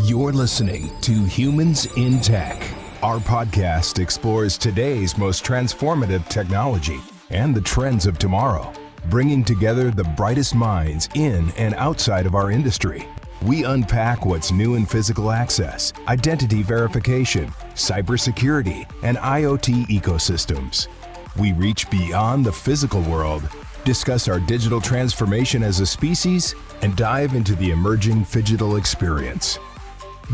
You're listening to Humans in Tech. Our podcast explores today's most transformative technology and the trends of tomorrow, bringing together the brightest minds in and outside of our industry. We unpack what's new in physical access, identity verification, cybersecurity, and IoT ecosystems. We reach beyond the physical world, discuss our digital transformation as a species, and dive into the emerging phygital experience.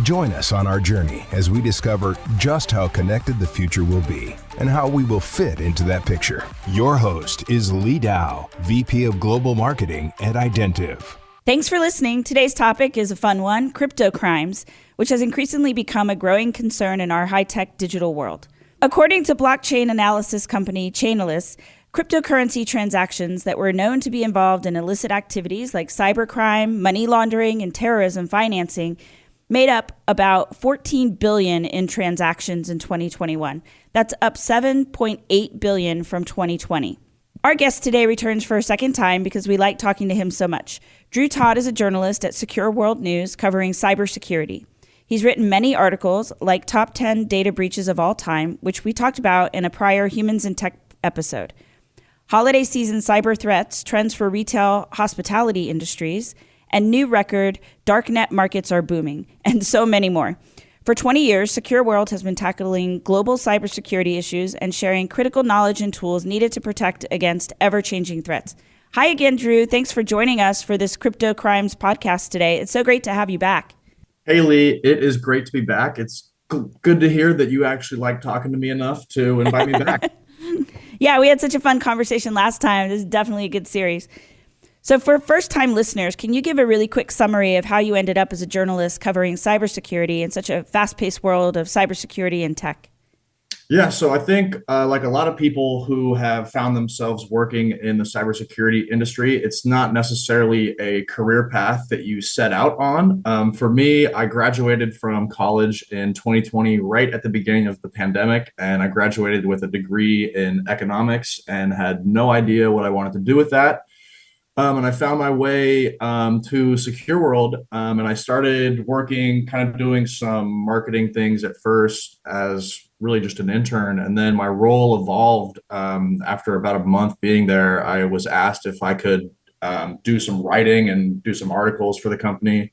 Join us on our journey as we discover just how connected the future will be and how we will fit into that picture. Your host is Lee Dow, VP of Global Marketing at Identiv. Thanks for listening. Today's topic is a fun one, crypto crimes, which has increasingly become a growing concern in our high-tech digital world. According to blockchain analysis company Chainalysis, cryptocurrency transactions that were known to be involved in illicit activities like cybercrime, money laundering, and terrorism financing made up about $14 billion in transactions in 2021. That's up $7.8 billion from 2020. Our guest today returns for a second time because we like talking to him so much. Todd is a journalist at SecureWorld News covering cybersecurity. He's written many articles like Top 10 Data Breaches of All Time, which we talked about in a prior Humans in Tech episode. Holiday season cyber threats, trends for retail hospitality industries, and new record, darknet markets are booming, and so many more. For 20 years, SecureWorld has been tackling global cybersecurity issues and sharing critical knowledge and tools needed to protect against ever-changing threats. Hi again, Drew. Thanks for joining us for this Crypto Crimes podcast today. It's so great to have you back. Hey, Lee. It is great to be back. It's good to hear that you actually like talking to me enough to invite me back. Yeah, we had such a fun conversation last time. This is definitely a good series. So for first-time listeners, can you give a really quick summary of how you ended up as a journalist covering cybersecurity in such a fast-paced world of cybersecurity and tech? Yeah, so I think like a lot of people who have found themselves working in the cybersecurity industry, it's not necessarily a career path that you set out on. For me, I graduated from college in 2020, right at the beginning of the pandemic, and I graduated with a degree in economics and had no idea what I wanted to do with that. And I found my way to SecureWorld, and I started working, kind of doing some marketing things at first as really just an intern. And then my role evolved after about a month being there. I was asked if I could do some writing and do some articles for the company.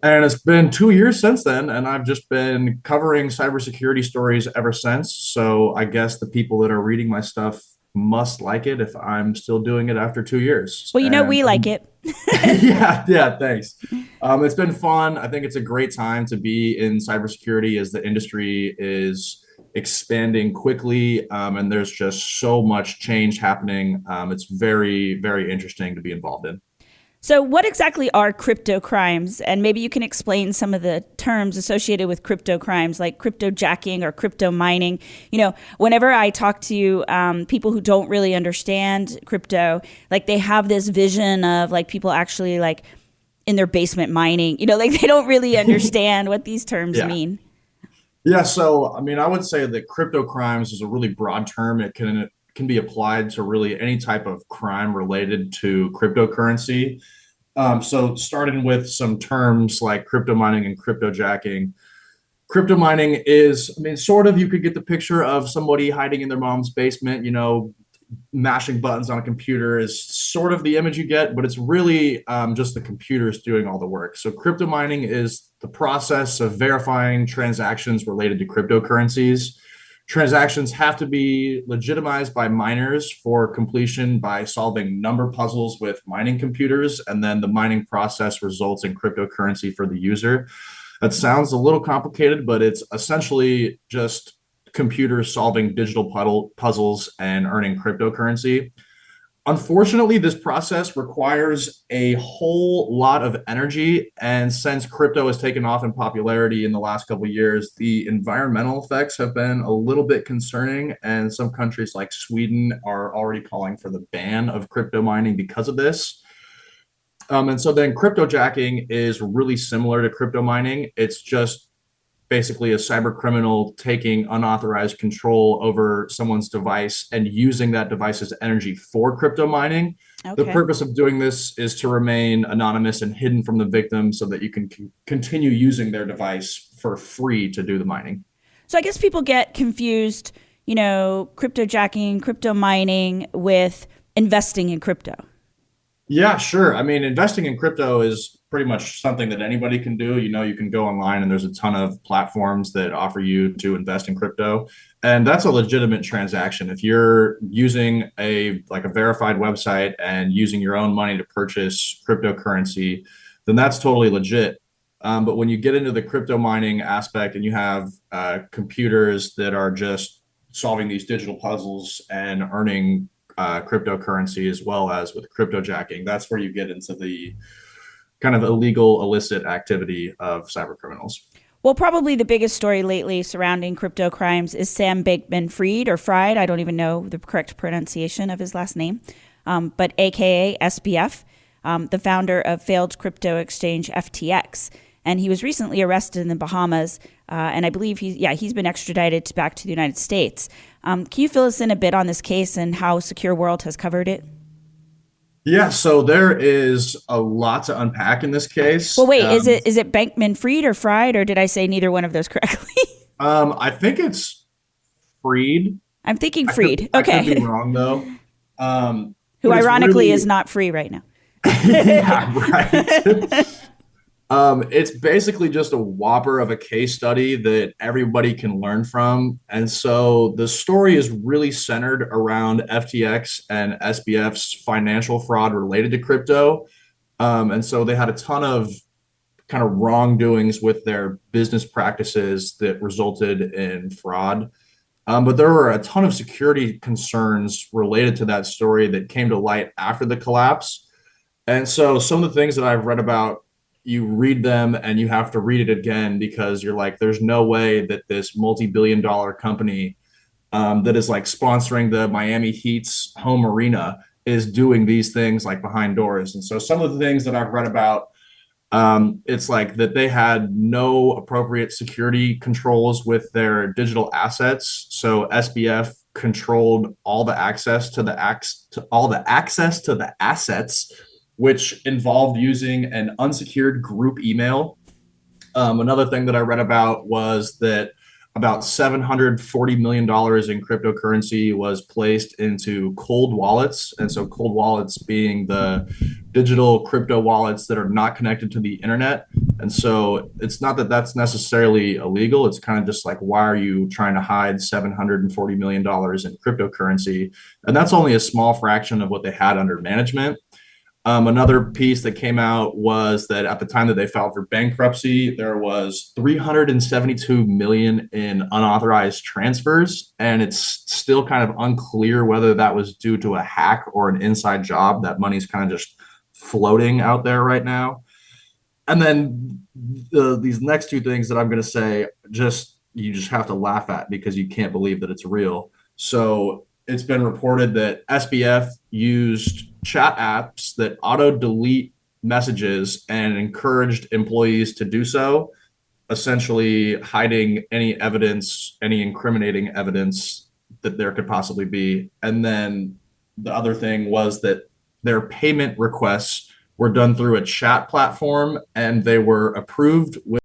And it's been 2 years since then, and I've just been covering cybersecurity stories ever since. So I guess the people that are reading my stuff must like it if I'm still doing it after 2 years. Well, we like it. Yeah, thanks. It's been fun. I think it's a great time to be in cybersecurity as the industry is expanding quickly, and there's just so much change happening. It's very, very interesting to be involved in. So what exactly are crypto crimes? And maybe you can explain some of the terms associated with crypto crimes, like crypto jacking or crypto mining. You know, whenever I talk to people who don't really understand crypto, like they have this vision of like people actually like in their basement mining, like they don't really understand what these terms mean. Yeah, so I mean, I would say that crypto crimes is a really broad term. It can be applied to really any type of crime related to cryptocurrency. So starting with some terms like crypto mining and crypto jacking. Crypto mining is, sort of, you could get the picture of somebody hiding in their mom's basement, mashing buttons on a computer is sort of the image you get, but it's really just the computers doing all the work. So crypto mining is the process of verifying transactions related to cryptocurrencies. Transactions have to be legitimized by miners for completion by solving number puzzles with mining computers, and then the mining process results in cryptocurrency for the user. That sounds a little complicated, but it's essentially just computers solving digital puzzles and earning cryptocurrency. Unfortunately, this process requires a whole lot of energy, and since crypto has taken off in popularity in the last couple of years, the environmental effects have been a little bit concerning, and some countries like Sweden are already calling for the ban of crypto mining because of this. And so then crypto jacking is really similar to crypto mining. It's just basically a cyber criminal taking unauthorized control over someone's device and using that device's energy for crypto mining. The Okay. purpose of doing this is to remain anonymous and hidden from the victim so that you can continue using their device for free to do the mining. So I guess people get confused, crypto jacking, crypto mining with investing in crypto. Yeah, sure. I mean, investing in crypto is pretty much something that anybody can do. You can go online and there's a ton of platforms that offer you to invest in crypto. And that's a legitimate transaction. If you're using a verified website and using your own money to purchase cryptocurrency, then that's totally legit. But when you get into the crypto mining aspect and you have computers that are just solving these digital puzzles and earning cryptocurrency as well as with cryptojacking, that's where you get into the kind of illegal, illicit activity of cyber criminals. Well, probably the biggest story lately surrounding crypto crimes is Sam Bankman-Fried or Fried. I don't even know the correct pronunciation of his last name, but AKA SBF, the founder of failed crypto exchange FTX. And he was recently arrested in the Bahamas, and I believe he's been extradited back to the United States. Can you fill us in a bit on this case and how SecureWorld has covered it? Yeah, so there is a lot to unpack in this case. Well, wait, is it Bankman-Fried or Fried, or did I say neither one of those correctly? I think it's Freed. I'm thinking Fried. I Okay. could be wrong though. Who but it's ironically really- is not free right now. yeah, right. It's basically just a whopper of a case study that everybody can learn from. And so the story is really centered around FTX and SBF's financial fraud related to crypto. And so they had a ton of kind of wrongdoings with their business practices that resulted in fraud. But there were a ton of security concerns related to that story that came to light after the collapse. And so some of the things that I've read about, you read them and you have to read it again because you're like, there's no way that this multi-billion-dollar company that is like sponsoring the Miami Heat's home arena is doing these things like behind doors. And so some of the things that I've read about, it's like that they had no appropriate security controls with their digital assets. So SBF controlled all the access to the assets, which involved using an unsecured group email. Another thing that I read about was that about $740 million in cryptocurrency was placed into cold wallets. And so cold wallets being the digital crypto wallets that are not connected to the internet. And so it's not that that's necessarily illegal. It's kind of just like, why are you trying to hide $740 million in cryptocurrency? And that's only a small fraction of what they had under management. Another piece that came out was that at the time that they filed for bankruptcy, there was 372 million in unauthorized transfers, and it's still kind of unclear whether that was due to a hack or an inside job. That money's kind of just floating out there right now. And then these next two things that I'm going to say, you just have to laugh at because you can't believe that it's real. So it's been reported that SBF used chat apps that auto delete messages and encouraged employees to do so, essentially hiding any evidence, any incriminating evidence that there could possibly be. And then the other thing was that their payment requests were done through a chat platform and they were approved with